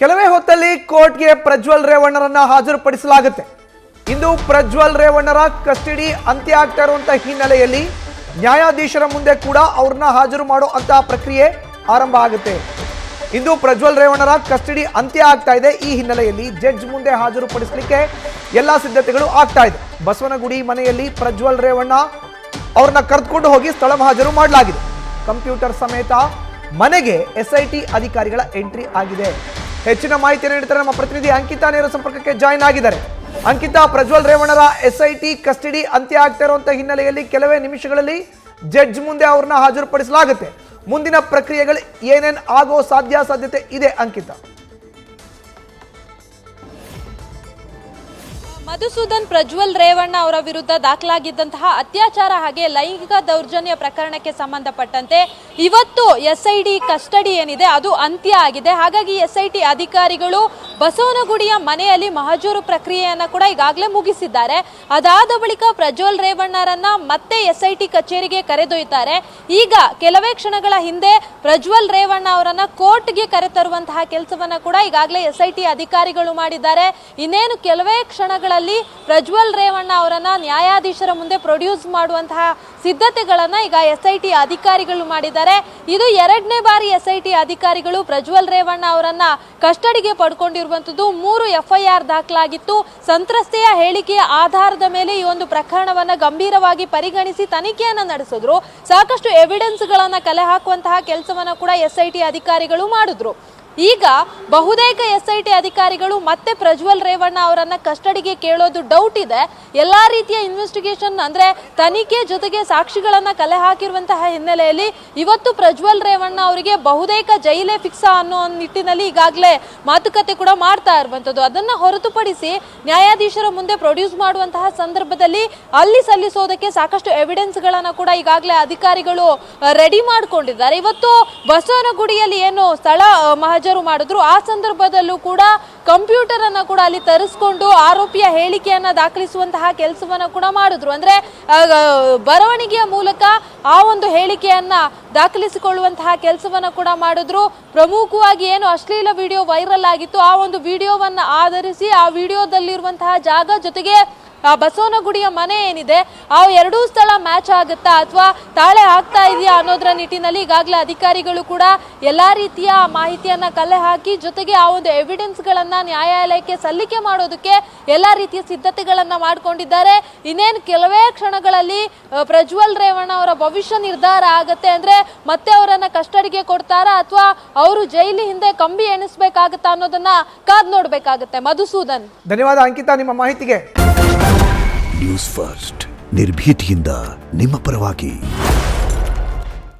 ಕೆಲವೇ ಹೊತ್ತಲ್ಲಿ ಕೋರ್ಟ್ಗೆ ಪ್ರಜ್ವಲ್ ರೇವಣ್ಣರನ್ನ ಹಾಜರುಪಡಿಸಲಾಗುತ್ತೆ. ಇಂದು ಪ್ರಜ್ವಲ್ ರೇವಣ್ಣರ ಕಸ್ಟಡಿ ಅಂತ್ಯ ಆಗ್ತಾ ಇರುವಂತಹ ಹಿನ್ನೆಲೆಯಲ್ಲಿ ನ್ಯಾಯಾಧೀಶರ ಮುಂದೆ ಕೂಡ ಅವ್ರನ್ನ ಹಾಜರು ಮಾಡೋ ಅಂತ ಪ್ರಕ್ರಿಯೆ ಆರಂಭ ಆಗುತ್ತೆ. ಇಂದು ಪ್ರಜ್ವಲ್ ರೇವಣ್ಣರ ಕಸ್ಟಡಿ ಅಂತ್ಯ ಆಗ್ತಾ ಇದೆ. ಈ ಹಿನ್ನೆಲೆಯಲ್ಲಿ ಜಡ್ಜ್ ಮುಂದೆ ಹಾಜರುಪಡಿಸಲಿಕ್ಕೆ ಎಲ್ಲಾ ಸಿದ್ಧತೆಗಳು ಆಗ್ತಾ ಇದೆ. ಬಸವನಗುಡಿ ಮನೆಯಲ್ಲಿ ಪ್ರಜ್ವಲ್ ರೇವಣ್ಣ ಅವ್ರನ್ನ ಕರೆದುಕೊಂಡು ಹೋಗಿ ಸ್ಥಳ ಹಾಜರು ಮಾಡಲಾಗಿದೆ. ಕಂಪ್ಯೂಟರ್ ಸಮೇತ ಮನೆಗೆ ಎಸ್ಐಟಿ ಅಧಿಕಾರಿಗಳ ಎಂಟ್ರಿ ಆಗಿದೆ. ಹೆಚ್ಚಿನ ಮಾಹಿತಿ ನೀಡುತ್ತಾರೆ ನಮ್ಮ ಪ್ರತಿನಿಧಿ ಅಂಕಿತಾ. ನೇರ ಸಂಪರ್ಕಕ್ಕೆ ಜಾಯಿನ್ ಆಗಿದ್ದಾರೆ. ಅಂಕಿತಾ, ಪ್ರಜ್ವಲ್ ರೇವಣ್ಣರ ಎಸ್ಐಟಿ ಕಸ್ಟಡಿ ಅಂತ್ಯ ಆಗ್ತಾ ಇರುವಂತಹ ಹಿನ್ನೆಲೆಯಲ್ಲಿ ಕೆಲವೇ ನಿಮಿಷಗಳಲ್ಲಿ ಜಡ್ಜ್ ಮುಂದೆ ಅವ್ರನ್ನ ಹಾಜರುಪಡಿಸಲಾಗುತ್ತೆ. ಮುಂದಿನ ಪ್ರಕ್ರಿಯೆಗಳು ಏನೇನು ಆಗೋ ಸಾಧ್ಯತೆ ಇದೆ ಅಂಕಿತಾ? ಮಧುಸೂದನ್, ಪ್ರಜ್ವಲ್ ರೇವಣ್ಣ ಅವರ ವಿರುದ್ಧ ದಾಖಲಾಗಿದ್ದಂತಹ ಅತ್ಯಾಚಾರ ಹಾಗೆ ಲೈಂಗಿಕ ದೌರ್ಜನ್ಯ ಪ್ರಕರಣಕ್ಕೆ ಸಂಬಂಧಪಟ್ಟಂತೆ ಇವತ್ತು ಎಸ್ಐಟಿ ಕಸ್ಟಡಿ ಏನಿದೆ ಅದು ಅಂತ್ಯ ಆಗಿದೆ. ಹಾಗಾಗಿ ಎಸ್ಐಟಿ ಅಧಿಕಾರಿಗಳು ಬಸವನಗುಡಿಯ ಮನೆಯಲ್ಲಿ ಮಹಜೂರು ಪ್ರಕ್ರಿಯೆಯನ್ನ ಕೂಡ ಈಗಾಗಲೇ ಮುಗಿಸಿದ್ದಾರೆ. ಅದಾದ ಬಳಿಕ ಪ್ರಜ್ವಲ್ ರೇವಣ್ಣರನ್ನ ಮತ್ತೆ ಎಸ್ಐಟಿ ಕಚೇರಿಗೆ ಕರೆದೊಯ್ತಾರೆ. ಈಗ ಕೆಲವೇ ಕ್ಷಣಗಳ ಹಿಂದೆ ಪ್ರಜ್ವಲ್ ರೇವಣ್ಣ ಅವರನ್ನ ಕೋರ್ಟ್ಗೆ ಕರೆತರುವಂತಹ ಕೆಲಸವನ್ನ ಕೂಡ ಈಗಾಗಲೇ ಎಸ್ಐಟಿ ಅಧಿಕಾರಿಗಳು ಮಾಡಿದ್ದಾರೆ. ಇನ್ನೇನು ಕೆಲವೇ ಕ್ಷಣಗಳ ಪ್ರಜ್ವಲ್ ರೇವಣ್ಣ ಅವರನ್ನ ನ್ಯಾಯಾಧೀಶರ ಮುಂದೆ ಪ್ರೊಡ್ಯೂಸ್ ಮಾಡುವಂತಹ ಸಿದ್ಧತೆಗಳನ್ನ ಈಗ ಎಸ್ಐಟಿ ಅಧಿಕಾರಿಗಳು ಮಾಡಿದ್ದಾರೆ. ಇದು ಎರಡನೇ ಬಾರಿ ಎಸ್ಐಟಿ ಅಧಿಕಾರಿಗಳು ಪ್ರಜ್ವಲ್ ರೇವಣ್ಣ ಅವರನ್ನ ಕಸ್ಟಡಿಗೆ ಪಡ್ಕೊಂಡಿರುವಂತದ್ದು. 3 FIR ದಾಖಲಾಗಿತ್ತು. ಸಂತ್ರಸ್ತೆಯ ಹೇಳಿಕೆಯ ಆಧಾರದ ಮೇಲೆ ಈ ಒಂದು ಪ್ರಕರಣವನ್ನ ಗಂಭೀರವಾಗಿ ಪರಿಗಣಿಸಿ ತನಿಖೆಯನ್ನ ನಡೆಸಿದ್ರು. ಸಾಕಷ್ಟು ಎವಿಡೆನ್ಸ್ ಗಳನ್ನ ಕಲೆ ಹಾಕುವಂತಹ ಕೆಲಸವನ್ನ ಕೂಡ ಎಸ್ಐಟಿ ಅಧಿಕಾರಿಗಳು ಮಾಡಿದ್ರು. ಈಗ ಬಹುತೇಕ ಎಸ್ಐಟಿ ಅಧಿಕಾರಿಗಳು ಮತ್ತೆ ಪ್ರಜ್ವಲ್ ರೇವಣ್ಣ ಅವರನ್ನ ಕಸ್ಟಡಿಗೆ ಕೇಳೋದು ಡೌಟ್ ಇದೆ. ಎಲ್ಲಾ ರೀತಿಯ ಇನ್ವೆಸ್ಟಿಗೇಷನ್ ಅಂದ್ರೆ ತನಿಖೆ ಜೊತೆಗೆ ಸಾಕ್ಷಿಗಳನ್ನ ಕಲೆ ಹಾಕಿರುವಂತಹ ಹಿನ್ನೆಲೆಯಲ್ಲಿ ಇವತ್ತು ಪ್ರಜ್ವಲ್ ರೇವಣ್ಣ ಅವರಿಗೆ ಬಹುತೇಕ ಜೈಲೇ ಫಿಕ್ಸ್ ಅನ್ನೋ ನಿಟ್ಟಿನಲ್ಲಿ ಈಗಾಗಲೇ ಮಾತುಕತೆ ಕೂಡ ಮಾಡ್ತಾ ಇರುವಂತದ್ದು. ಅದನ್ನ ಹೊರತುಪಡಿಸಿ ನ್ಯಾಯಾಧೀಶರ ಮುಂದೆ ಪ್ರೊಡ್ಯೂಸ್ ಮಾಡುವಂತಹ ಸಂದರ್ಭದಲ್ಲಿ ಅಲ್ಲಿ ಸಲ್ಲಿಸೋದಕ್ಕೆ ಸಾಕಷ್ಟು ಎವಿಡೆನ್ಸ್ ಗಳನ್ನ ಕೂಡ ಈಗಾಗಲೇ ಅಧಿಕಾರಿಗಳು ರೆಡಿ ಮಾಡ್ಕೊಂಡಿದ್ದಾರೆ. ಇವತ್ತು ಬಸವನಗುಡಿಯಲ್ಲಿ ಏನು ಸ್ಥಳ ಮಹಜರು ಮಾಡಿದ್ರು, ಆ ಸಂದರ್ಭದಲ್ಲೂ ಕೂಡ ಕಂಪ್ಯೂಟರ್ ಅನ್ನ ಕೂಡ ಅಲ್ಲಿ ತರಿಸ್ಕೊಂಡು ಆರೋಪಿಯ ಹೇಳಿಕೆಯನ್ನ ದಾಖಲಿಸುವಂತಹ ಕೆಲಸವನ್ನ ಕೂಡ ಮಾಡಿದ್ರು. ಅಂದ್ರೆ ಬರವಣಿಗೆಯ ಮೂಲಕ ಆ ಒಂದು ಹೇಳಿಕೆಯನ್ನ ದಾಖಲಿಸಿಕೊಳ್ಳುವಂತಹ ಕೆಲಸವನ್ನ ಕೂಡ ಮಾಡಿದ್ರು. ಪ್ರಮುಖವಾಗಿ ಏನು ಅಶ್ಲೀಲ ವಿಡಿಯೋ ವೈರಲ್ ಆಗಿತ್ತು, ಆ ಒಂದು ವಿಡಿಯೋವನ್ನ ಆಧರಿಸಿ ಆ ವಿಡಿಯೋದಲ್ಲಿರುವಂತಹ ಜಾಗ ಜೊತೆಗೆ ಆ ಬಸವನಗುಡಿಯ ಮನೆ ಏನಿದೆ ಆ ಎರಡೂ ಸ್ಥಳ ಮ್ಯಾಚ್ ಆಗುತ್ತಾ ಅಥವಾ ತಾಳೆ ಆಗ್ತಾ ಇದೆಯಾ ಅನ್ನೋದ್ರ ನಿಟ್ಟಿನಲ್ಲಿ ಈಗಾಗಲೇ ಅಧಿಕಾರಿಗಳು ಕೂಡ ಎಲ್ಲಾ ರೀತಿಯ ಮಾಹಿತಿಯನ್ನ ಕಲೆ ಹಾಕಿ ಜೊತೆಗೆ ಆ ಒಂದು ಎವಿಡೆನ್ಸ್ ಗಳನ್ನ ನ್ಯಾಯಾಲಯಕ್ಕೆ ಸಲ್ಲಿಕೆ ಮಾಡೋದಕ್ಕೆ ಎಲ್ಲಾ ರೀತಿಯ ಸಿದ್ಧತೆಗಳನ್ನ ಮಾಡ್ಕೊಂಡಿದ್ದಾರೆ. ಇನ್ನೇನು ಕೆಲವೇ ಕ್ಷಣಗಳಲ್ಲಿ ಪ್ರಜ್ವಲ್ ರೇವಣ್ಣ ಅವರ ಭವಿಷ್ಯ ನಿರ್ಧಾರ ಆಗತ್ತೆ. ಅಂದ್ರೆ ಮತ್ತೆ ಅವರನ್ನ ಕಸ್ಟಡಿಗೆ ಕೊಡ್ತಾರಾ ಅಥವಾ ಅವರು ಜೈಲಿ ಹಿಂದೆ ಕಂಬಿ ಎಣಿಸ್ಬೇಕಾಗತ್ತಾ ಅನ್ನೋದನ್ನ ಕಾದ್ ನೋಡ್ಬೇಕಾಗತ್ತೆ. ಮಧುಸೂದನ್, ಧನ್ಯವಾದ ಅಂಕಿತಾ ನಿಮ್ಮ ಮಾಹಿತಿಗೆ. ನ್ಯೂಸ್ ಫಸ್ಟ್ ನಿರ್ಭೀತಿಯಿಂದ ನಿಮ್ಮ ಪರವಾಗಿ.